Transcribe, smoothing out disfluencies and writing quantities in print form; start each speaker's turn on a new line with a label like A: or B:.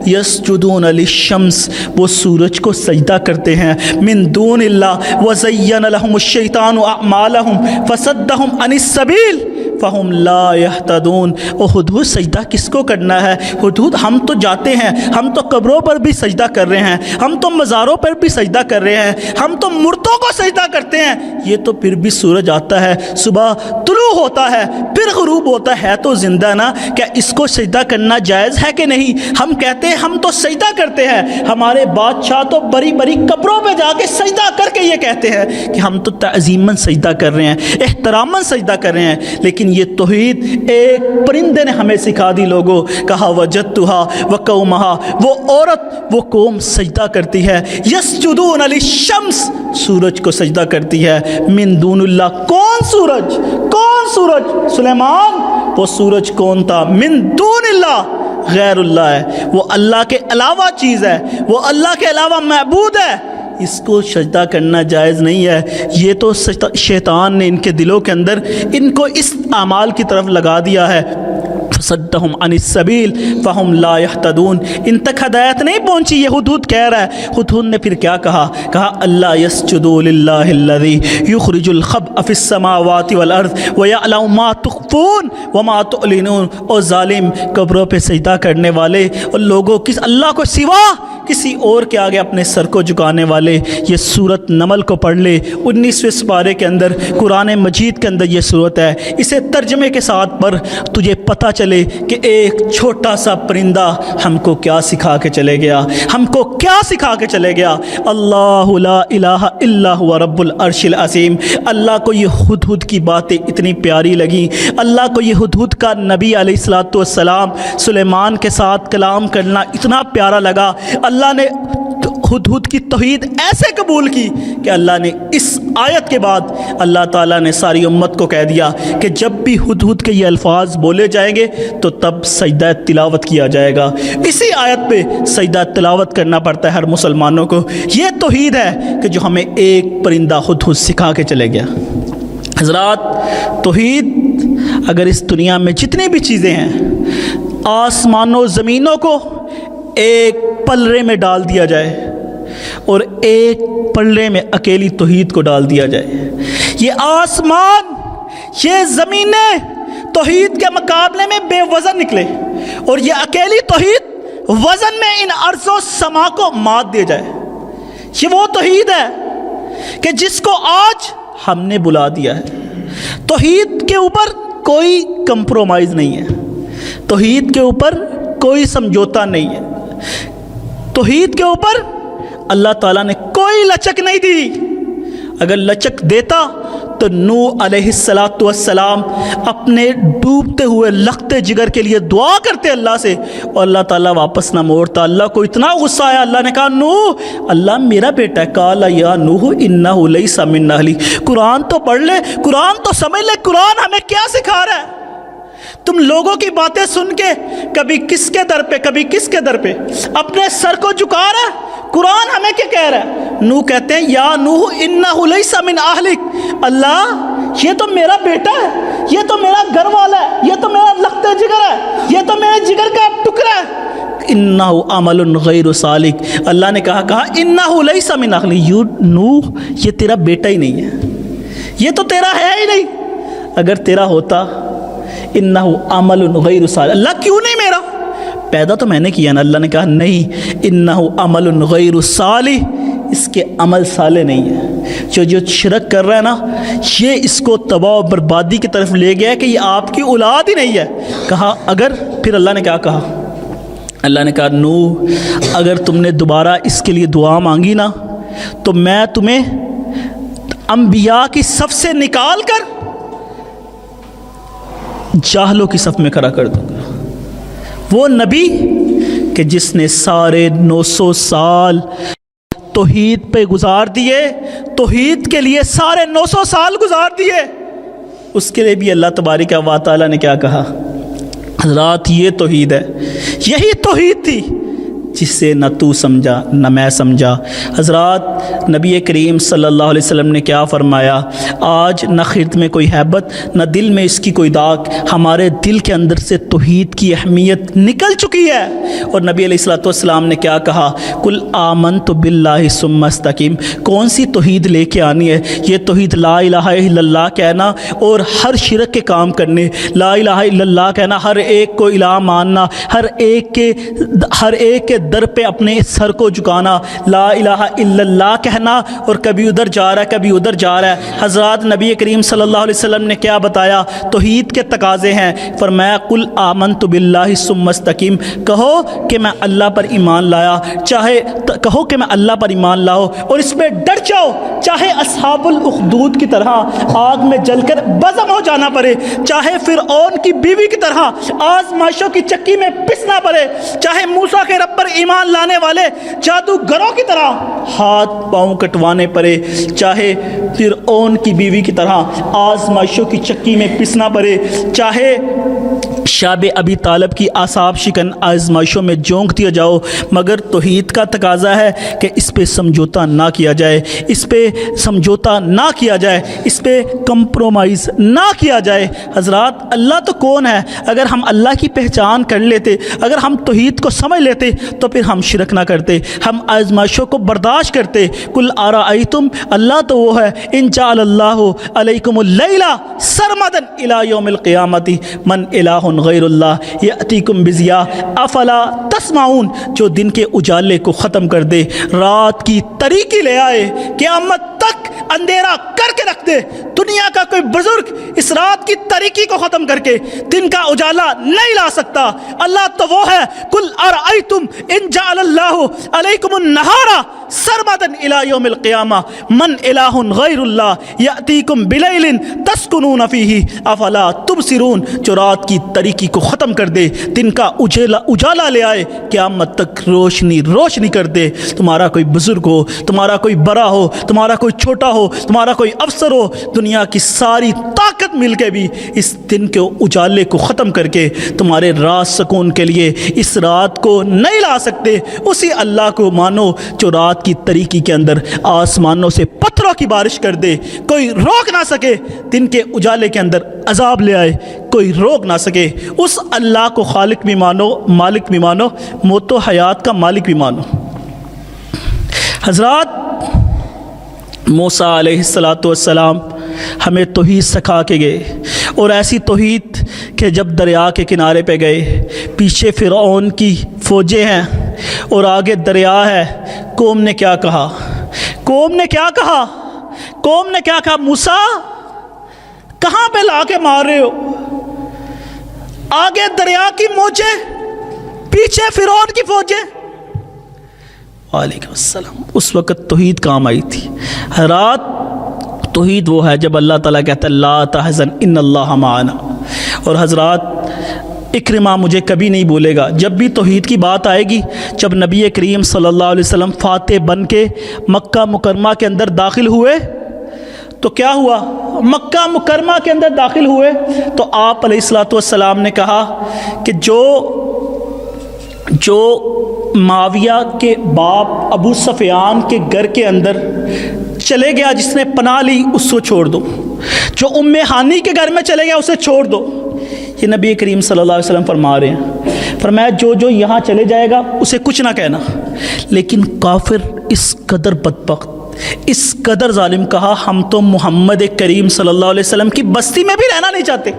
A: यसजुदून लिश्शम्स, वो सूरज को सजदा करते हैं, मिन दूनिल्लाह वज़य्यन लहुमुश्शैतानु अअमालहुम फसद्दहुम अनिस सबील फ़हुम ला यहतदून। ओ हुदूद सजदा किसको करना है? हुदूद हम तो जाते हैं, हम तो कब्रों पर भी सजदा कर रहे हैं, हम तो मज़ारों पर भी सजदा कर रहे हैं, हम तो मूर्तों को सजदा करते हैं। ये तो फिर भी सूरज आता है, सुबह तुलू होता है, फिर ग़ुरूब होता है तो ज़िंदा ना, क्या इसको सजदा करना जायज़ है कि नहीं? हम कहते हैं हम तो सजदा करते हैं, हमारे बादशाह तो बड़ी बड़ी कब्रों पे जाके सजदा करके ये कहते हैं कि हम तो तअज़ीमन सजदा कर रहे हैं, एहतरामन सजदा कर रहे हैं। लेकिन ये तौहीद एक परिंदे ने हमें सिखा दी। लोगों कहा वजदतुहा व कौमहा, वो औरत वो कौम सजदा करती है, यसजुदून लिश्शम्स, सूरज को सजदा करती है, मिन दूनिल्लाह, कौन सूरज? कौन सूरज? सुलेमान, वो सूरज कौन था? मिन दूनिल्लाह, गैरुल्लाह है, वो अल्लाह के अलावा चीज़ है, वो अल्लाह के अलावा महबूद है, इसको सजदा करना जायज़ नहीं है। ये तो शैतान ने इनके दिलों के अंदर इनको इस अमाल की तरफ लगा दिया है। फसद्दहुम अनिस सबील फ़हुम ला यहतदून, इन तक हदायत नहीं पहुँची, ये हुदूद कह रहा है। हुदूद ने फिर क्या कहा? कहा अल्ला यस्जुदू लिल्लाहिल्लज़ी युखरिजुल खबअ फिस समावाति वल अर्ज़ व यअलमु मा तुख़फ़ून व मा तुअलिनून। और ज़ालिम, कब्रों पे सजदा करने वाले और लोगों, किस अल्लाह को सिवा किसी और के आगे अपने सर को झुकाने वाले, ये सूरत नमल को पढ़ ले, 19वें पारे के अंदर कुरान मजीद के अंदर ये सूरत है। इसे तर्जमे के साथ पढ़, तुझे पता चले कि एक छोटा सा परिंदा हमको क्या सिखा के चले गया, हमको क्या सिखा के चले गया। अल्लाहु ला इलाहा इल्ला हुवा रब्बुल अर्शिल अज़ीम। अल्लाह को ये हुदहुद की बातें इतनी प्यारी लगी, अल्लाह को ये हुदहुद का नबी अलैहिस्सलातु वस्सलाम सुलेमान के साथ कलाम करना इतना प्यारा लगा। अल्लाह ने हुदहुद की तौहीद ऐसे कबूल की कि अल्लाह ने इस आयत के बाद अल्लाह ताला ने सारी उम्मत को कह दिया कि जब भी हुदहुद के ये अल्फाज बोले जाएंगे तो तब सजदा तिलावत किया जाएगा। इसी आयत पे सजदा तिलावत करना पड़ता है हर मुसलमानों को। ये तौहीद है कि जो हमें एक परिंदा हुदहुद सिखा के चले गया। हज़रात, तौहीद अगर इस दुनिया में जितनी भी चीज़ें हैं, आसमानों ज़मीनों को एक पलड़े में डाल दिया जाए और एक पलड़े में अकेली तौहीद को डाल दिया जाए, ये आसमान, ये ज़मीनें तौहीद के मुकाबले में बेवज़न निकले और ये अकेली तौहीद वज़न में इन अर्ज़ों समा को मात दे जाए, ये वो तौहीद है कि जिसको आज हमने बुला दिया है। तौहीद के ऊपर कोई कंप्रोमाइज़ नहीं है, तौहीद के ऊपर कोई समझौता नहीं है, तौहीद के ऊपर अल्लाह ताला ने कोई लचक नहीं दी। अगर लचक देता तो नूह अलैहिस्सलातु वस्सलाम अपने डूबते हुए लखते जिगर के लिए दुआ करते अल्लाह से और अल्लाह ताला वापस ना मोड़ता। अल्लाह को इतना गुस्सा आया, अल्लाह ने कहा नूह, अल्लाह मेरा बेटा है, काला या नूह इन्नहु लैसा मिन अहली। कुरान तो पढ़ ले, कुरान तो समझ ले, कुरान हमें क्या सिखा रहा है। तुम लोगों की बातें सुन के कभी किसके दर पे कभी किसके दर पे अपने सर को झुका रहा है। कुरान हमें क्या कह रहा है? नूह कहते हैं या नूह इन्नहु लैसा मिन अहलिक, अल्लाह ये तो मेरा बेटा है, ये तो मेरा घर वाला है, ये तो मेरा लखते जिगर है, ये तो मेरे जिगर का टुकड़ा है। इन्नहु अमलुन गैरु सालिक, अल्लाह ने कहा इन्नहु लैसा मिन अहली, यू नूह ये तेरा बेटा ही नहीं है, ये तो तेरा है ही नहीं। अगर तेरा होता इन्नहु अमलुन गैरु सालिह, अल्लाह क्यों नहीं मेरा? पैदा तो मैंने किया ना। अल्लाह ने कहा नहीं, इन्नहु अमलुन गैरु सालिह, इसके अमल साले नहीं है। जो शिरक कर रहा है ना, ये इसको तबाह और बर्बादी की तरफ ले गया है कि ये आपकी औलाद ही नहीं है। कहा अगर, फिर अल्लाह ने क्या कहा? अल्लाह ने कहा नूह अगर तुमने दोबारा इसके लिए दुआ मांगी ना तो मैं तुम्हें अंबिया की सफ़ से निकाल कर जाहलों की सफ़ में खड़ा कर दूंगा। वो नबी कि जिसने सारे 900 साल तौहीद पे गुजार दिए, तौहीद के लिए सारे 900 साल गुजार दिए, उसके लिए भी अल्लाह तबारक व तआला ने क्या कहा? हज़रात, ये तौहीद है, यही तौहीद थी جسے نہ تو سمجھا نہ میں سمجھا۔ حضرات نبی کریم صلی اللہ علیہ وسلم نے کیا فرمایا؟ آج نہ خرد میں کوئی ہیبت نہ دل میں اس کی کوئی داغ، ہمارے دل کے اندر سے توحید کی اہمیت نکل چکی ہے۔ اور نبی علیہ الصلوۃ والسلام نے کیا کہا؟ قل آمنت باللہ ثم استقم۔ کون سی توحید لے کے آنی ہے؟ یہ توحید لا الہ الا اللہ کہنا اور ہر شرک کے کام کرنے، لا الہ الا اللہ کہنا، ہر ایک کو الہ ماننا، ہر ایک کے در پہ اپنے سر کو جھکانا، لا الہ الا اللہ کہنا اور کبھی ادھر جا رہا ہے کبھی ادھر جا رہا ہے۔ حضرات نبی کریم صلی اللہ علیہ وسلم نے کیا بتایا؟ توحید کے تقاضے ہیں۔ فرمایا قل آمنت باللہ ثم استقم، کہو کہ میں اللہ پر ایمان لایا، چاہے کہو کہ میں اللہ پر ایمان لاؤ اور اس پہ ڈٹ جاؤ، چاہے اصحاب الاخدود کی طرح آگ میں جل کر بزم ہو جانا پڑے، چاہے فرعون کی بیوی کی طرح آزمائشوں کی چکی میں پسنا پڑے، چاہے موسیٰ کے رب پر ایمان لانے والے جادوگروں کی طرح ہاتھ پاؤں کٹوانے پڑے، چاہے فرعون کی بیوی کی طرح آزمائشوں کی چکی میں پسنا پڑے، چاہے شاب ابی طالب کی اعصاب شکن آزمائشوں میں جونک دیا جاؤ، مگر توحید کا تقاضا ہے کہ اس پہ سمجھوتا نہ کیا جائے، اس پہ سمجھوتا نہ کیا جائے، اس پہ کمپرومائز نہ کیا جائے۔ حضرات اللہ تو کون ہے؟ اگر ہم اللہ کی پہچان کر لیتے، اگر ہم توحید کو سمجھ لیتے تو پھر ہم شرک نہ کرتے، ہم آزمائشوں کو برداشت کرتے۔ قل ارأیتم، اللہ تو وہ ہے، ان جعل اللہ علیکم اللیل سرمدا الی یوم القیامت من الہ غیر اللہ یأتیکم بضیاء افلا تسمعون، جو دن کے اجالے کو ختم کر دے، رات کی تاریکی لے آئے، قیامت تک اندھیرا کر کے رکھ دے۔ دنیا کا کوئی بزرگ اس رات کی تاریکی کو ختم کر کے دن کا اجالا نہیں لا سکتا۔ اللہ تو وہ ہے، قل ارأیتم ان جعل اللہ علیکم النہار سرمدا الی یوم القیامہ من الہ غیر اللہ یأتیکم بلیل تسکنون فیہ افلا تبصرون، جو رات کی تاریکی کو ختم کر دے، دن کا اجالا لے آئے، قیامت تک روشنی کر دے۔ تمہارا کوئی بزرگ ہو، تمہارا کوئی بڑا ہو، تمہارا کوئی چھوٹا ہو، تمہارا کوئی افسر ہو، دنیا کی ساری طاقت مل کے بھی اس دن کے اجالے کو ختم کر کے تمہارے رات سکون کے لیے اس رات کو نہیں لا سکتے۔ اسی اللہ کو مانو جو رات کی تاریکی کے اندر آسمانوں سے پتھروں کی بارش کر دے، کوئی روک نہ سکے، دن کے اجالے کے اندر عذاب لے آئے، کوئی روک نہ سکے۔ اس اللہ کو خالق بھی مانو، مالک بھی مانو، موت و حیات کا مالک بھی مانو۔ حضرات موسیٰ علیہ السلام ہمیں توحید سکھا کے گئے، اور ایسی توحید کہ جب دریا کے کنارے پہ گئے، پیچھے فرعون کی فوجیں ہیں اور آگے دریا ہے، قوم نے کیا کہا؟ قوم نے کیا کہا؟ موسیٰ کہاں پہ لا کے مار رہے ہو؟ آگے دریا کی موجیں، پیچھے فرعون کی فوجیں۔ وعلیکم السلام۔ اس وقت توحید کام آئی تھی۔ حضرات توحید وہ ہے جب اللہ تعالیٰ کہتا ہے لا تحزن ان اللہ معنا۔ اور حضرات اکرمہ مجھے کبھی نہیں بولے گا، جب بھی توحید کی بات آئے گی، جب نبی کریم صلی اللہ علیہ وسلم فاتح بن کے مکہ مکرمہ کے اندر داخل ہوئے تو کیا ہوا؟ مکہ مکرمہ کے اندر داخل ہوئے تو آپ علیہ الصلوۃ والسلام نے کہا کہ جو معاویہ کے باپ ابو سفیان کے گھر کے اندر چلے گیا، جس نے پناہ لی، اس کو چھوڑ دو۔ جو ام ہانی کے گھر میں چلے گیا، اسے چھوڑ دو۔ یہ نبی کریم صلی اللہ علیہ وسلم فرما رہے ہیں۔ فرمایا جو یہاں چلے جائے گا اسے کچھ نہ کہنا، لیکن کافر اس قدر بدبخت، اس قدر ظالم کہا ہم تو محمد کریم صلی اللہ علیہ وسلم کی بستی میں بھی رہنا نہیں چاہتے۔